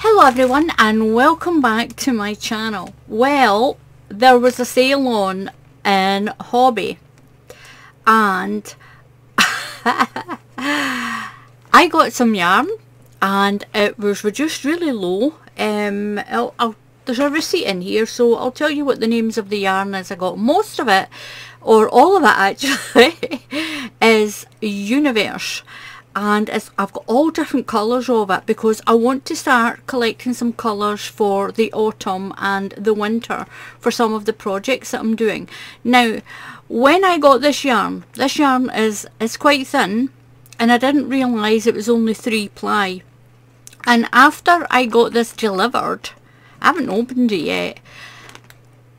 Hello everyone and welcome back to my channel. Well, there was a sale on in Hobbii and I got some yarn and it was reduced really low. There's a receipt in here, so I'll tell you what the names of the yarn is. I got most of it, or all of it actually, is Universe. And I've got all different colours of it because I want to start collecting some colours for the autumn and the winter for some of the projects that I'm doing. Now, when I got this yarn is quite thin, and I didn't realise it was only 3 ply. And after I got this delivered, I haven't opened it yet,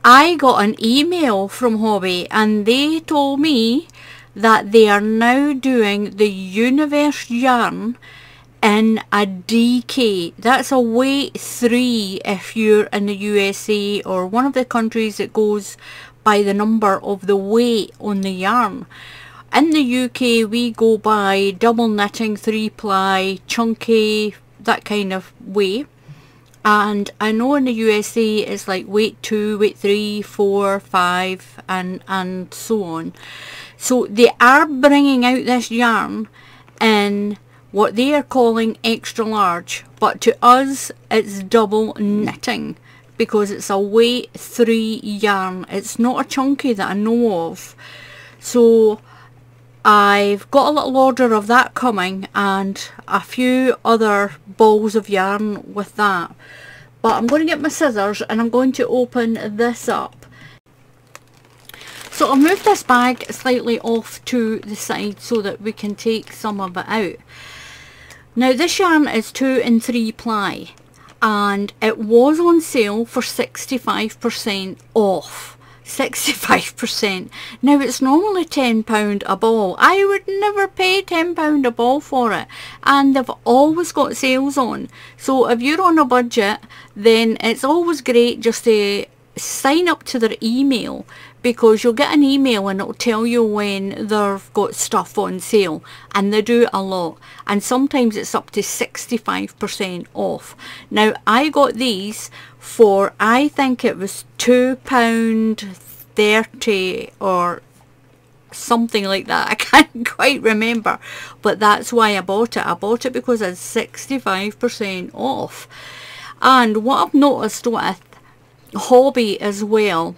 I got an email from Hobbii and they told me that they are now doing the Universe yarn in a DK. That's a weight 3 if you're in the USA or one of the countries that goes by the number of the weight on the yarn. In the UK we go by double knitting, 3 ply, chunky, that kind of way. And I know in the USA it's like weight 2, weight 3, 4, 5 and so on. So they are bringing out this yarn in what they are calling extra large, but to us it's double knitting because it's a weight 3 yarn. It's not a chunky that I know of. So I've got a little order of that coming and a few other balls of yarn with that. But I'm going to get my scissors and I'm going to open this up. So I'll move this bag slightly off to the side so that we can take some of it out. Now this yarn is 2 and 3 ply and it was on sale for 65% off. 65%. Now it's normally £10 a ball. I would never pay £10 a ball for it, and they've always got sales on. So if you're on a budget, then it's always great just to sign up to their email, because you'll get an email and it'll tell you when they've got stuff on sale, and they do a lot, and sometimes it's up to 65% off. Now I got these for, I think it was £2.30 or something like that. I can't quite remember, but that's why I bought it. I bought it because it's 65% off. And what I've noticed with Hobbii as well,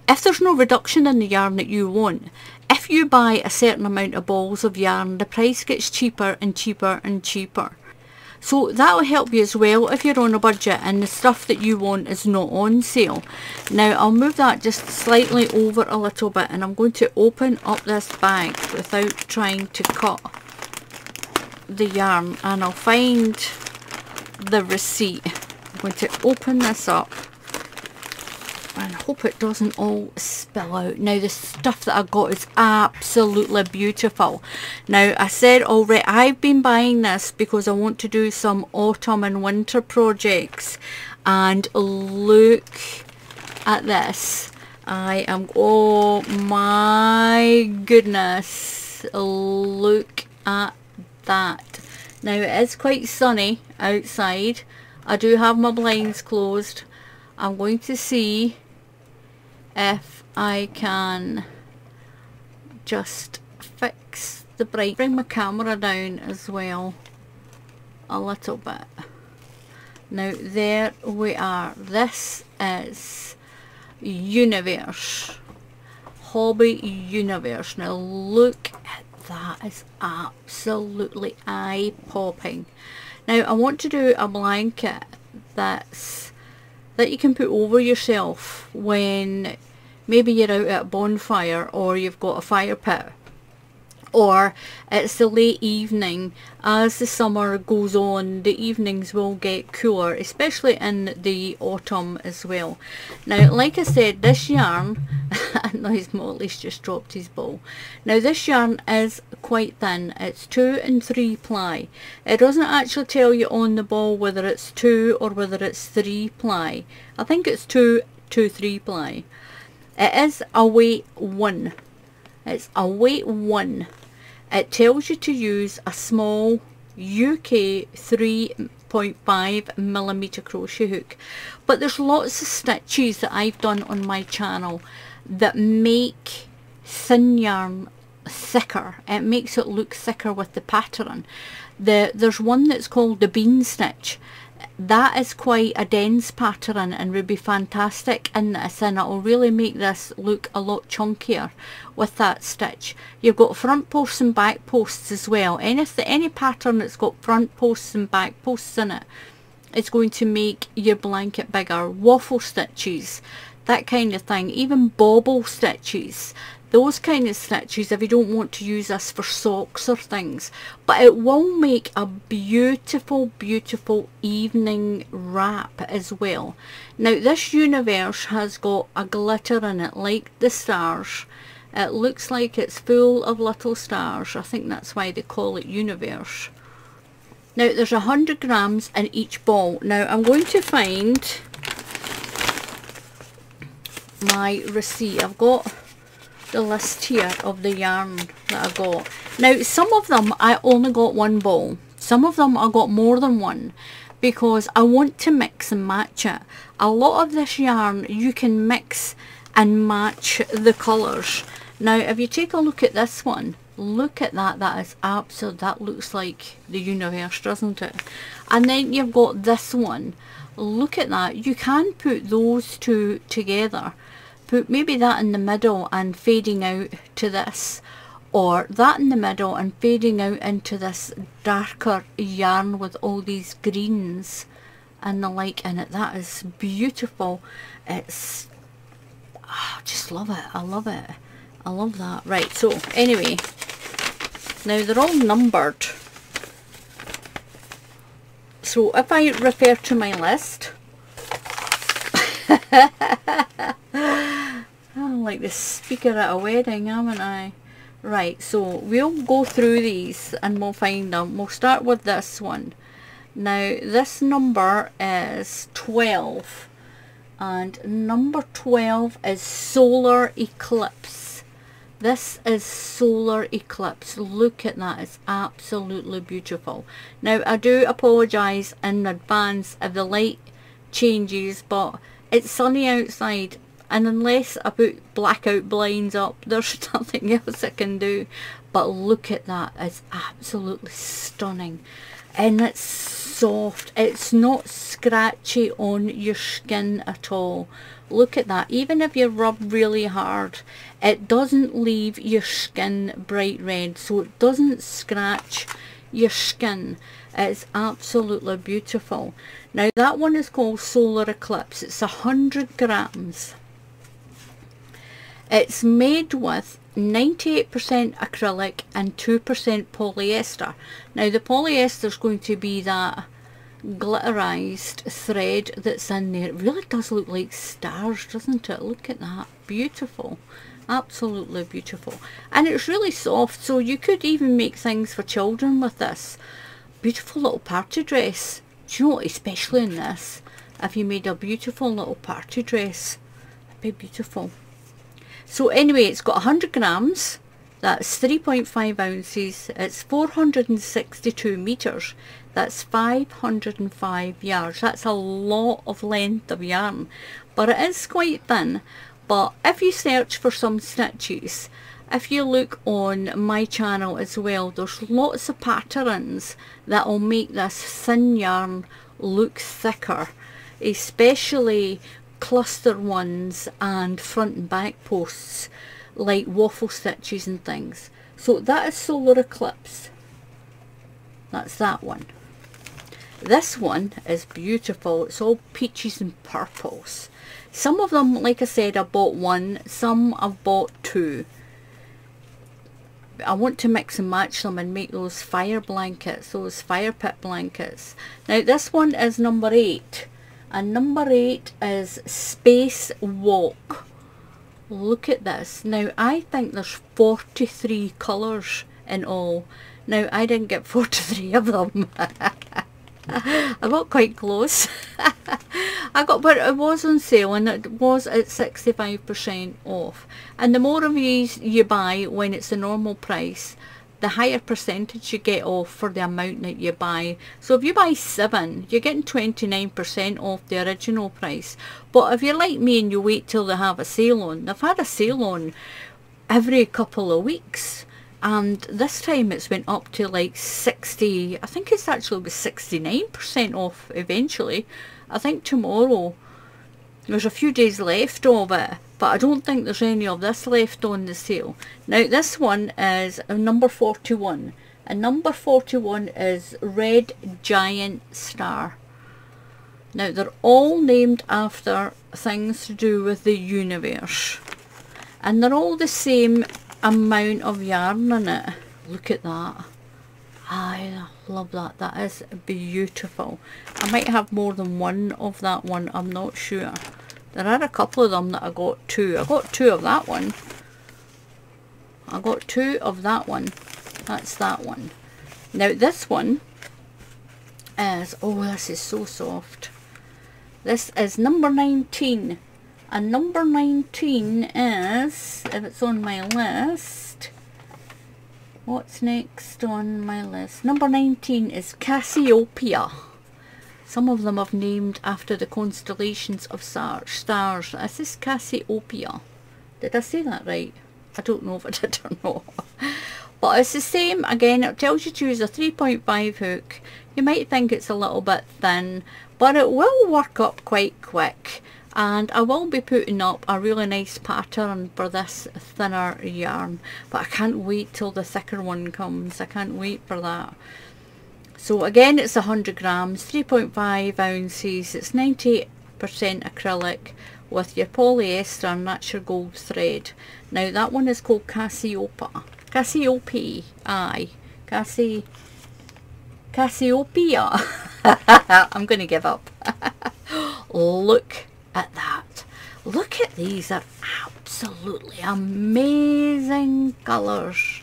if there's no reduction in the yarn that you want, if you buy a certain amount of balls of yarn, the price gets cheaper and cheaper and cheaper. So that'll help you as well if you're on a budget and the stuff that you want is not on sale. Now I'll move that just slightly over a little bit and I'm going to open up this bag without trying to cut the yarn, and I'll find the receipt. I'm going to open this up and hope it doesn't all spill out. Now the stuff that I got is absolutely beautiful. Now I said already, I've been buying this because I want to do some autumn and winter projects, and look at this. Oh my goodness, look at that. Now it is quite sunny outside. I do have my blinds closed. I'm going to see if I can just fix the bright. Bring my camera down as well a little bit. Now there we are. This is Universe. Hobbii Universe. Now look at that. It's absolutely eye-popping. Now I want to do a blanket that you can put over yourself when maybe you're out at a bonfire or you've got a fire pit, or it's the late evening. As the summer goes on, the evenings will get cooler, especially in the autumn as well. Now like I said, this yarn nice, Molly's just dropped his bowl. Now this yarn is quite thin. It's 2 and 3 ply. It doesn't actually tell you on the ball whether it's 2 or whether it's 3 ply. I think it's 2 to 3 ply. It is a weight 1. It's a weight 1. It tells you to use a small UK 3 3.5mm crochet hook. But there's lots of stitches that I've done on my channel that make thin yarn thicker. It makes it look thicker with the pattern. There's one that's called the bean stitch. That is quite a dense pattern and would be fantastic in this, and it will really make this look a lot chunkier with that stitch. You've got front posts and back posts as well. Any pattern that's got front posts and back posts in it, it's going to make your blanket bigger. Waffle stitches, that kind of thing, even bobble stitches, those kind of stitches if you don't want to use this for socks or things. But it will make a beautiful, beautiful evening wrap as well. Now this universe has got a glitter in it like the stars. It looks like it's full of little stars. I think that's why they call it universe. Now there's 100 grams in each ball. Now I'm going to find my receipt. I've got the list here of the yarn that I got. Now some of them I only got one ball, some of them I got more than one, because I want to mix and match it. A lot of this yarn you can mix and match the colours. Now if you take a look at this one, look at that, that is absolute, that looks like the universe, doesn't it? And then you've got this one, look at that. You can put those two together. Put maybe that in the middle and fading out to this, or that in the middle and fading out into this darker yarn with all these greens and the like in it. That is beautiful. It's, I just love it. I love it. I love that. Right, so anyway, now they're all numbered. So if I refer to my list, I'm like the speaker at a wedding, haven't I? Right, so we'll go through these and we'll find them. We'll start with this one. Now this number is 12, and number 12 is Solar Eclipse. This is Solar Eclipse. Look at that, it's absolutely beautiful. Now I do apologise in advance if the light changes, but it's sunny outside, and unless I put blackout blinds up, there's nothing else I can do. But look at that, it's absolutely stunning. And it's soft, it's not scratchy on your skin at all. Look at that, even if you rub really hard, it doesn't leave your skin bright red, so it doesn't scratch your skin. It's absolutely beautiful. Now that one is called Solar Eclipse. It's 100 grams. It's made with 98% acrylic and 2% polyester. Now the polyester is going to be that glitterized thread that's in there. It really does look like stars, doesn't it? Look at that, beautiful, absolutely beautiful. And it's really soft, so you could even make things for children with this. Beautiful little party dress. Do you know what, especially in this, if you made a beautiful little party dress, it'd be beautiful. So anyway, it's got 100 grams, that's 3.5 ounces, it's 462 meters, that's 505 yards. That's a lot of length of yarn, but it is quite thin. But if you search for some stitches, if you look on my channel as well, there's lots of patterns that will make this thin yarn look thicker, especially cluster ones and front and back posts like waffle stitches and things. So that is Solar Eclipse. That's that one. This one is beautiful. It's all peaches and purples. Some of them, like I said, I bought one, some I've bought two. I want to mix and match them and make those fire blankets, those fire pit blankets. Now this one is number 8, and number 8 is Space Walk. Look at this. Now I think there's 43 colours in all. Now I didn't get 43 of them. I got quite close. But it was on sale and it was at 65% off. And the more of these you buy when it's the normal price, the higher percentage you get off for the amount that you buy. So if you buy 7, you're getting 29% off the original price. But if you're like me and you wait till they have a sale on, they've had a sale on every couple of weeks. And this time it's went up to like 60, I think it's actually was 69% off eventually. I think tomorrow, there's a few days left of it, but I don't think there's any of this left on the sale. Now this one is number 41, and number 41 is Red Giant Star. Now they're all named after things to do with the universe, and they're all the same amount of yarn in it. Look at that. I love that. That is beautiful. I might have more than one of that one, I'm not sure. There are a couple of them that I got 2. I got 2 of that one. I got 2 of that one. That's that one. Now this one is, oh, this is so soft. This is number 19. And number 19 is, if it's on my list, what's next on my list? Number 19 is Cassiopeia. Some of them I've named after the constellations of stars. This is Cassiopeia. Did I say that right? I don't know if I did or not. But it's the same. Again, it tells you to use a 3.5 hook. You might think it's a little bit thin, but it will work up quite quick. And I will be putting up a really nice pattern for this thinner yarn, but I can't wait till the thicker one comes. I can't wait for that. So again, it's 100 grams, 3.5 ounces, it's 98% acrylic with your polyester, and that's your gold thread. Now that one is called Cassiopeia. Cassiopeia. I'm going to give up. Look at that. Look at these. They're absolutely amazing colours.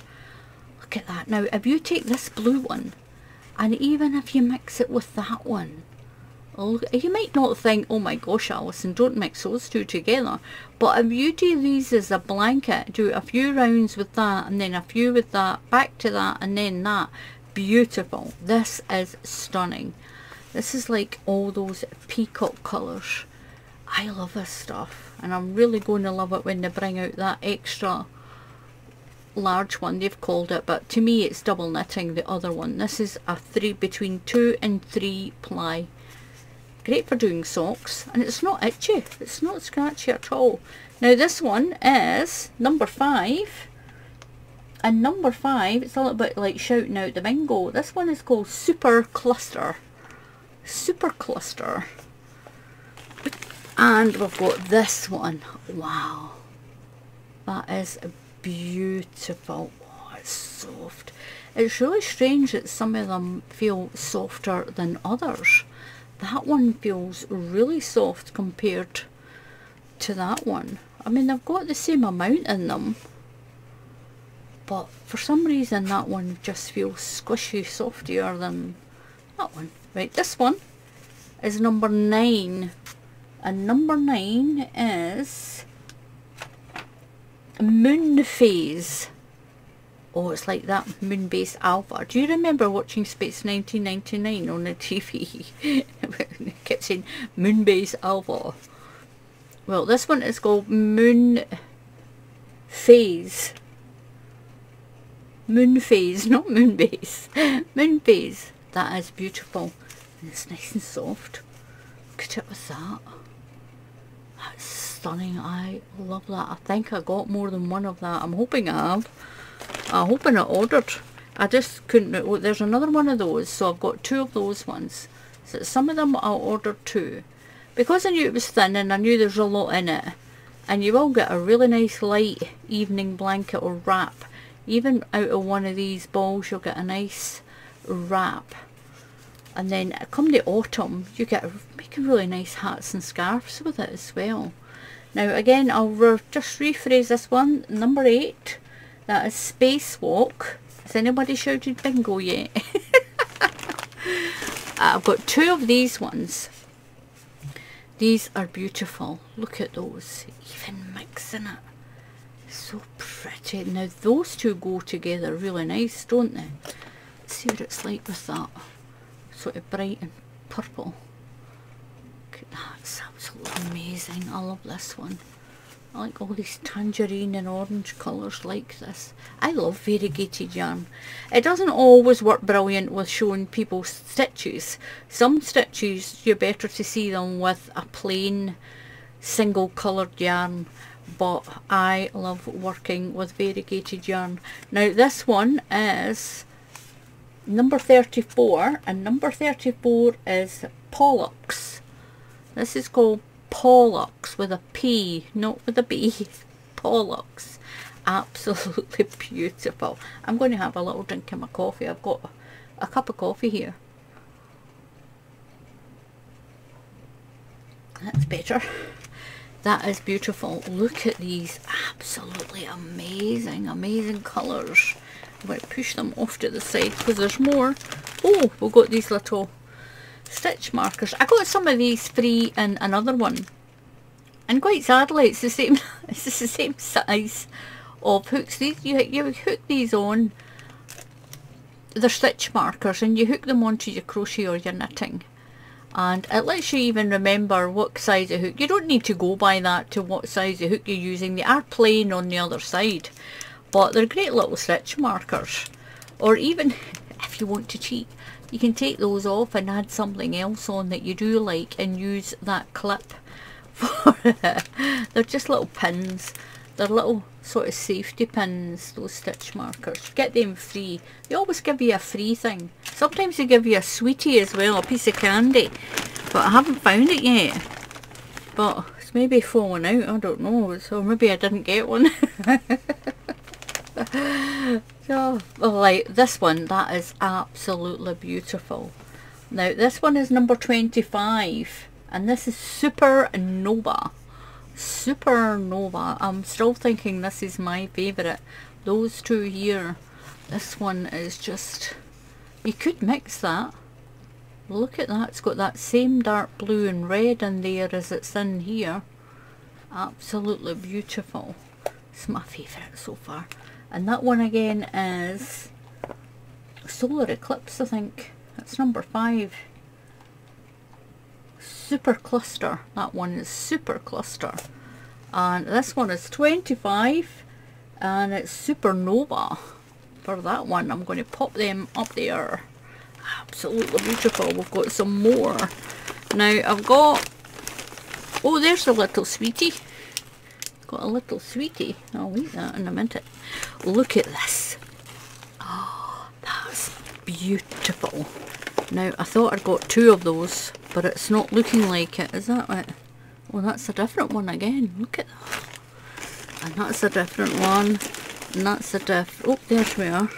Look at that. Now if you take this blue one, and even if you mix it with that one, you might not think, oh my gosh, Alison, don't mix those two together. But if you do these as a blanket, do a few rounds with that, and then a few with that, back to that, and then that. Beautiful. This is stunning. This is like all those peacock colours. I love this stuff, and I'm really going to love it when they bring out that extra large one they've called it, but to me it's double knitting, the other one. This is a between 2 and 3 ply. Great for doing socks, and it's not itchy, it's not scratchy at all. Now this one is number 5, and number 5, it's a little bit like shouting out the bingo. This one is called Super Cluster. Super Cluster. And we've got this one. Wow, that is beautiful. Oh, it's soft. It's really strange that some of them feel softer than others. That one feels really soft compared to that one. I mean, they've got the same amount in them, but for some reason that one just feels squishy, softer than that one. Right, this one is number 9. And number 9 is Moon Phase. Oh, it's like that Moon Base Alpha. Do you remember watching Space 1999 on the TV? It kept saying Moon Base Alpha. Well, this one is called Moon Phase. Moon Phase, not Moon Base. Moon Phase. That is beautiful. And it's nice and soft. Look at it with that. That's stunning. I love that. I think I got more than one of that. I'm hoping I have. I'm hoping I ordered. I just couldn't. Oh, there's another one of those, so I've got 2 of those ones. So some of them I'll order 2. Because I knew it was thin and I knew there's a lot in it. And you will get a really nice light evening blanket or wrap. Even out of one of these balls you'll get a nice wrap. And then come the autumn, you get making really nice hats and scarves with it as well. Now again, I'll just rephrase this one. Number 8, that is Spacewalk. Has anybody shouted bingo yet? I've got 2 of these ones. These are beautiful. Look at those. Even mixing it. So pretty. Now those two go together really nice, don't they? Let's see what it's like with that sort of bright and purple. Look at that, it's absolutely amazing. I love this one. I like all these tangerine and orange colours like this. I love variegated yarn. It doesn't always work brilliant with showing people stitches. Some stitches you're better to see them with a plain single coloured yarn, but I love working with variegated yarn. Now this one is number 34, and number 34 is Pollux. This is called Pollux with a P, not with a B. Pollux. Absolutely beautiful. I'm going to have a little drink of my coffee. I've got a cup of coffee here. That's better. That is beautiful. Look at these absolutely amazing, amazing colours. I'm going to push them off to the side because there's more. Oh, we've got these little stitch markers. I got some of these free in another one, and quite sadly it's the same it's the same size of hooks. These you hook these on, they're stitch markers, and you hook them onto your crochet or your knitting, and it lets you even remember what size of hook. You don't need to go by that to what size of hook you're using. They are plain on the other side, but they're great little stitch markers. Or even if you want to cheat, you can take those off and add something else on that you do like and use that clip for they're just little pins. They're little sort of safety pins, those stitch markers. You get them free. They always give you a free thing. Sometimes they give you a sweetie as well, a piece of candy, but I haven't found it yet. But it's maybe fallen out, I don't know, so maybe I didn't get one. So, like this one, that is absolutely beautiful. Now this one is number 25, and this is Supernova. Supernova. I'm still thinking this is my favourite. Those two here. This one is just, you could mix that. Look at that, it's got that same dark blue and red in there as it's in here. Absolutely beautiful. It's my favourite so far. And that one again is Solar Eclipse, I think. That's number 5. Super Cluster. That one is Super Cluster. And this one is 25. And it's Supernova. For that one, I'm going to pop them up there. Absolutely beautiful. We've got some more. Now I've got, oh, there's a little sweetie. Got a little sweetie. I'll eat that in a minute. Look at this. Oh, that's beautiful. Now I thought I'd got 2 of those, but it's not looking like it. Is that it? Oh, that's a different one again. Look at that. And that's a different one. And that's a different. Oh, there's we are.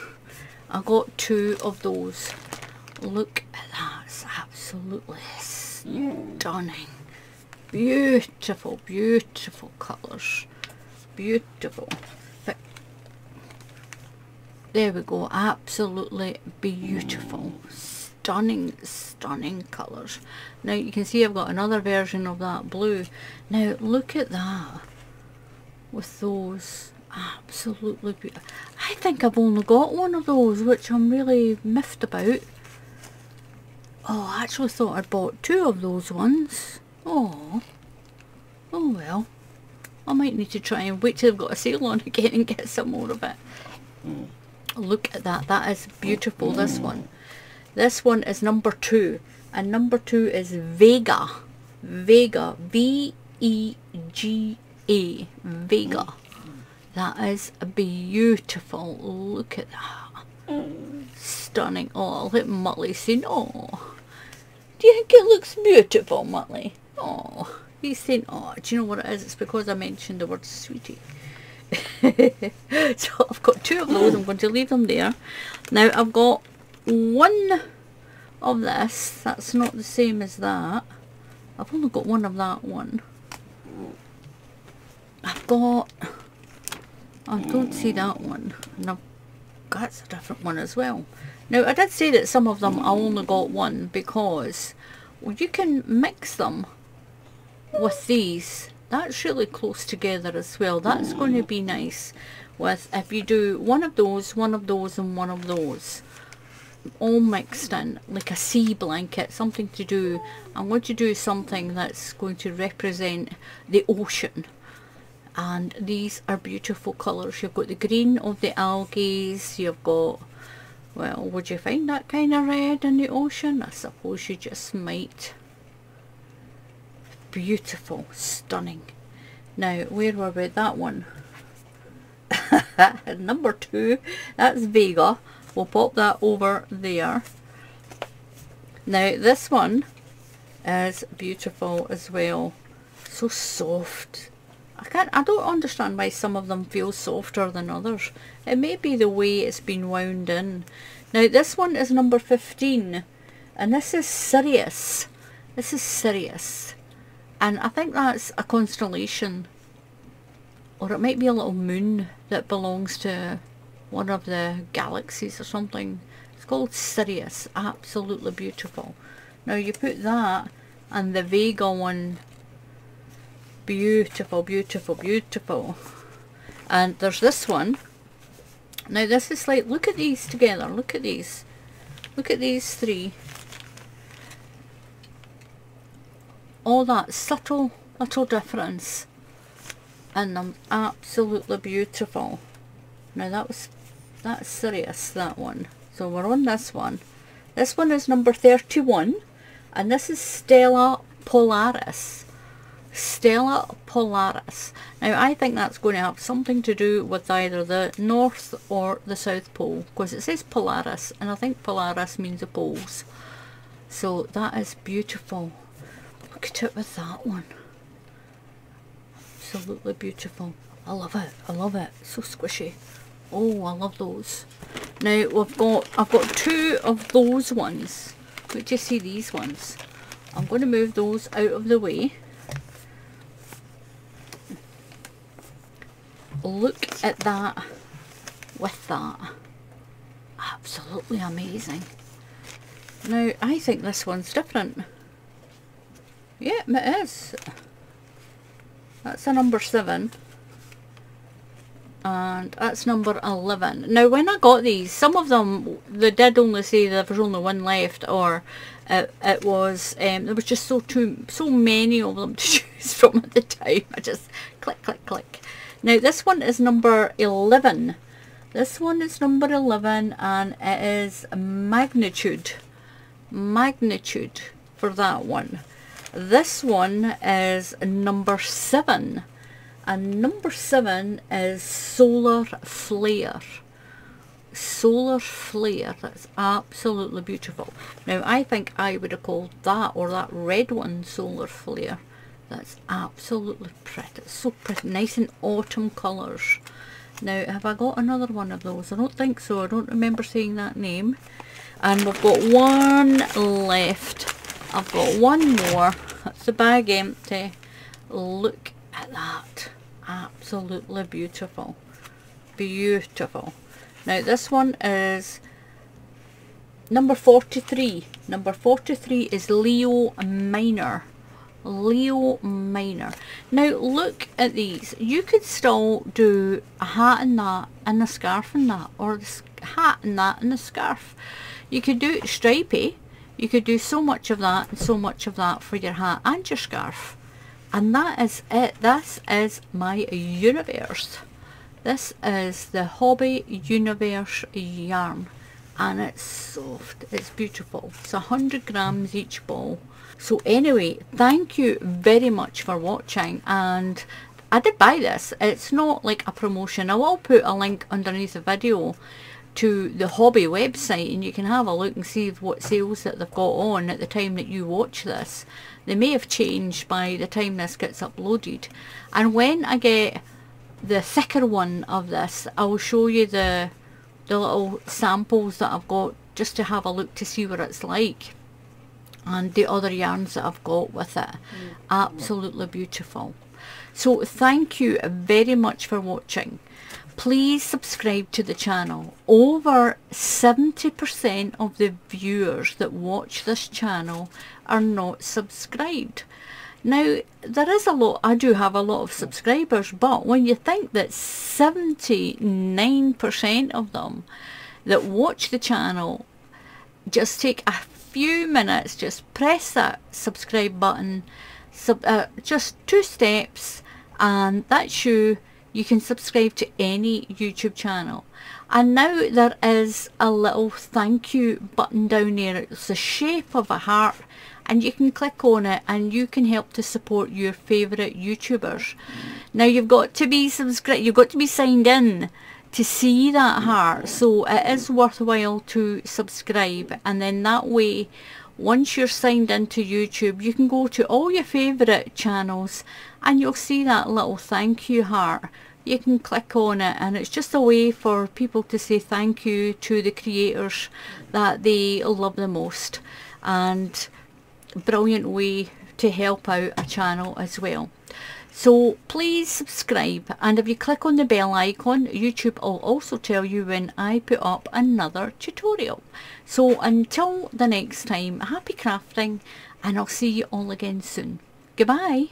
I got 2 of those. Look at that. It's absolutely stunning. Beautiful, beautiful colours. Beautiful. There we go. Absolutely beautiful. Stunning, stunning colours. Now you can see I've got another version of that blue. Now look at that. With those. Absolutely beautiful. I think I've only got one of those, which I'm really miffed about. Oh, I actually thought I'd bought 2 of those ones. Oh, oh well. I might need to try and wait till they've got a sale on again and get some more of it. Look at that. That is beautiful, this one. This one is number 2. And number 2 is Vega. Vega. V-E-G-A. Vega. That is beautiful. Look at that. Stunning. Oh, I'll let Muttley see. Oh. Do you think it looks beautiful, Muttley? Oh, he's saying, oh, do you know what it is? It's because I mentioned the word sweetie. So I've got 2 of those. I'm going to leave them there. Now I've got 1 of this. That's not the same as that. I've only got 1 of that one. I've got, I don't see that one. And that's a different one as well. Now I did say that some of them I only got 1 because, well, you can mix them with these that's really close together as well. That's going to be nice with, if you do one of those, and one of those all mixed in like a sea blanket, something to do. I'm going to do something that's going to represent the ocean, and these are beautiful colours. You've got the green of the algae, you've got, well, would you find that kind of red in the ocean? I suppose you just might. Beautiful, stunning. Now, where were we? That one. Number 2, that's Vega. We'll pop that over there. Now, this one is beautiful as well. So soft. I don't understand why some of them feel softer than others. It may be the way it's been wound in. Now, this one is number 15, and this is Sirius. This is Sirius. And I think that's a constellation, or it might be a little moon that belongs to one of the galaxies or something. It's called Sirius. Absolutely beautiful. Now you put that and the Vega one. Beautiful, beautiful, beautiful. And there's this one. Now this is like, look at these together. Look at these. Look at these 3. All that subtle little difference in them, absolutely beautiful. Now that's Sirius, that one. So we're on this one. This one is number 31, and this is Stella Polaris. Stella Polaris. Now I think that's going to have something to do with either the North or the South Pole, because it says Polaris, and I think Polaris means the poles. So that is beautiful. Look at it with that one. Absolutely beautiful. I love it. I love it. So squishy. Oh, I love those. Now I've got 2 of those ones. Wait till you see these ones. I'm going to move those out of the way. Look at that with that. Absolutely amazing. Now I think this one's different. Yeah, it is. That's a number 7. And that's number 11. Now when I got these, some of them, they did only say there was only one left, or it was, there was just so many of them to choose from at the time. I just click, click, click. Now this one is number 11. This one is number 11, and it is Magnitude. Magnitude for that one. This one is number 7, and number 7 is Solar Flare. Solar Flare. That's absolutely beautiful. Now I think I would have called that, or that red one, Solar Flare. That's absolutely pretty. It's so pretty. Nice in autumn colours. Now have I got another one of those? I don't think so. I don't remember saying that name. And we've got one left. I've got one more. That's the bag empty. Look at that. Absolutely beautiful. Beautiful. Now this one is number 43. Number 43 is Leo Minor. Leo Minor. Now look at these. You could still do a hat in that and a scarf in that, or a hat in that and a scarf. You could do it stripy. You could do so much of that and so much of that for your hat and your scarf. And that is it. This is my universe. This is the Hobbii Universe yarn. And it's soft. It's beautiful. It's 100 grams each ball. So anyway, thank you very much for watching. And I did buy this. It's not like a promotion. I will put a link underneath the video to the Hobbii website, and you can have a look and see what sales that they've got on at the time that you watch this. They may have changed by the time this gets uploaded. And when I get the thicker one of this, I will show you the little samples that I've got, just to have a look to see what it's like, and the other yarns that I've got with it. Absolutely beautiful. So thank you very much for watching. Please subscribe to the channel. Over 70% of the viewers that watch this channel are not subscribed. Now, there is a lot, I do have a lot of subscribers, but when you think that 79% of them that watch the channel just take a few minutes, just press that subscribe button, just 2 steps, and that's you can subscribe to any YouTube channel. And now there is a little thank you button down there. It's the shape of a heart, and you can click on it and you can help to support your favourite YouTubers. Now you've got to be subscribed, you've got to be signed in to see that heart, so it is worthwhile to subscribe, and then that way once you're signed into YouTube you can go to all your favourite channels and you'll see that little thank you heart. You can click on it, and it's just a way for people to say thank you to the creators that they love the most, and brilliant way to help out a channel as well. So please subscribe, and if you click on the bell icon, YouTube will also tell you when I put up another tutorial. So until the next time, happy crafting, and I'll see you all again soon. Goodbye.